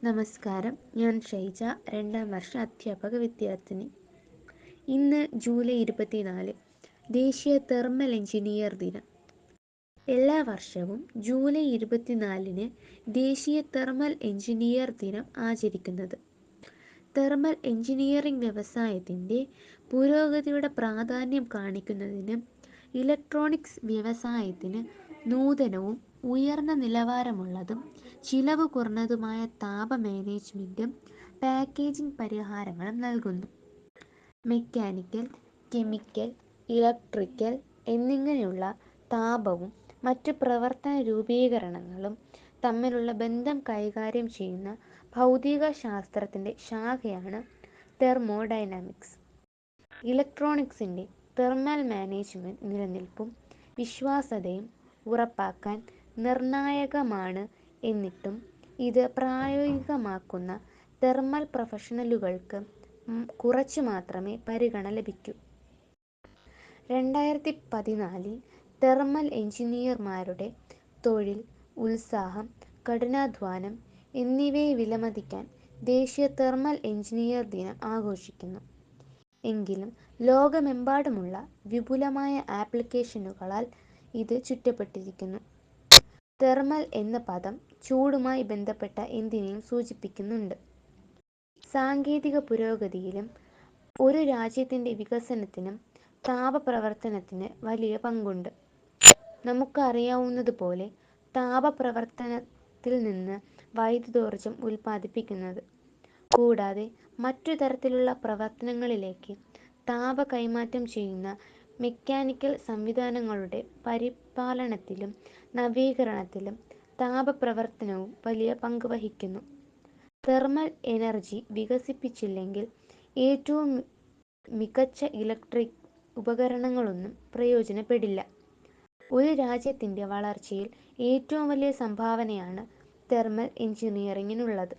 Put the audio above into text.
നമസ്കാരം, ഞാൻ ഷൈജ, 2ാം വർഷ അധ്യാപക വിദ്യാർത്ഥിനി. ഇന്ന് ജൂലൈ 24, ദേശീയ തെർമൽ എഞ്ചിനീയർ ദിനം. എല്ലാ വർഷവും ജൂലൈ 24-ന് ദേശീയ തെർമൽ എഞ്ചിനീയർ ദിനം ആചരിക്കുന്നത് തെർമൽ എഞ്ചിനീയറിംഗ് വ്യവസായത്തിൻ്റെ പുരോഗതിയുടെ പ്രാധാന്യം കാണിക്കുന്നതിനും ഇലക്ട്രോണിക്സ് വ്യവസായത്തിന് നൂതനവും ഉയർന്ന നിലവാരമുള്ളതും ചിലവ് കുറഞ്ഞതുമായ താപ മാനേജ്മെൻറ്റും പാക്കേജിംഗ് പരിഹാരങ്ങളും നൽകുന്നു. മെക്കാനിക്കൽ, കെമിക്കൽ, ഇലക്ട്രിക്കൽ എന്നിങ്ങനെയുള്ള താപവും മറ്റു പ്രവർത്തന രൂപീകരണങ്ങളും തമ്മിലുള്ള ബന്ധം കൈകാര്യം ചെയ്യുന്ന ഭൗതിക ശാസ്ത്രത്തിൻ്റെ ശാഖയാണ് തെർമോഡൈനാമിക്സ്. ഇലക്ട്രോണിക്സിൻ്റെ തെർമൽ മാനേജ്മെൻറ്റ് നിലനിൽപ്പും വിശ്വാസ്യതയും ഉറപ്പാക്കാൻ നിർണായകമാണ്. എന്നിട്ടും ഇത് പ്രായോഗികമാക്കുന്ന തെർമൽ പ്രൊഫഷണലുകൾക്ക് കുറച്ചു മാത്രമേ പരിഗണന ലഭിക്കൂ. 2014 തെർമൽ എഞ്ചിനീയർമാരുടെ തൊഴിൽ, ഉത്സാഹം, കഠിനാധ്വാനം എന്നിവയെ വിലമതിക്കാൻ ദേശീയ തെർമൽ എഞ്ചിനീയർ ദിനം ആഘോഷിക്കുന്നു. എങ്കിലും ലോകമെമ്പാടുമുള്ള വിപുലമായ ആപ്ലിക്കേഷനുകളാൽ ഇത് ചുറ്റപ്പെട്ടിരിക്കുന്നു. തെർമൽ എന്ന പദം ചൂടുമായി ബന്ധപ്പെട്ട എന്തിനേയും സൂചിപ്പിക്കുന്നുണ്ട്. സാങ്കേതിക പുരോഗതിയിലും ഒരു രാജ്യത്തിൻ്റെ വികസനത്തിനും താപപ്രവർത്തനത്തിന് വലിയ പങ്കുണ്ട്. നമുക്കറിയാവുന്നതുപോലെ താപപ്രവർത്തനത്തിൽ നിന്ന് വൈദ്യുതോർജ്ജം ഉൽപ്പാദിപ്പിക്കുന്നത്, കൂടാതെ മറ്റു തരത്തിലുള്ള പ്രവർത്തനങ്ങളിലേക്ക് താപ കൈമാറ്റം ചെയ്യുന്ന മെക്കാനിക്കൽ സംവിധാനങ്ങളുടെ പരിപാലനത്തിലും നവീകരണത്തിലും താപപ്രവർത്തനവും വലിയ പങ്ക് വഹിക്കുന്നു. തെർമൽ എനർജി വികസിപ്പിച്ചില്ലെങ്കിൽ ഏറ്റവും മികച്ച ഇലക്ട്രിക് ഉപകരണങ്ങളൊന്നും പ്രയോജനപ്പെടില്ല. ഒരു രാജ്യത്തിൻ്റെ വളർച്ചയിൽ ഏറ്റവും വലിയ സംഭാവനയാണ് തെർമൽ എഞ്ചിനീയറിംഗിനുള്ളത്.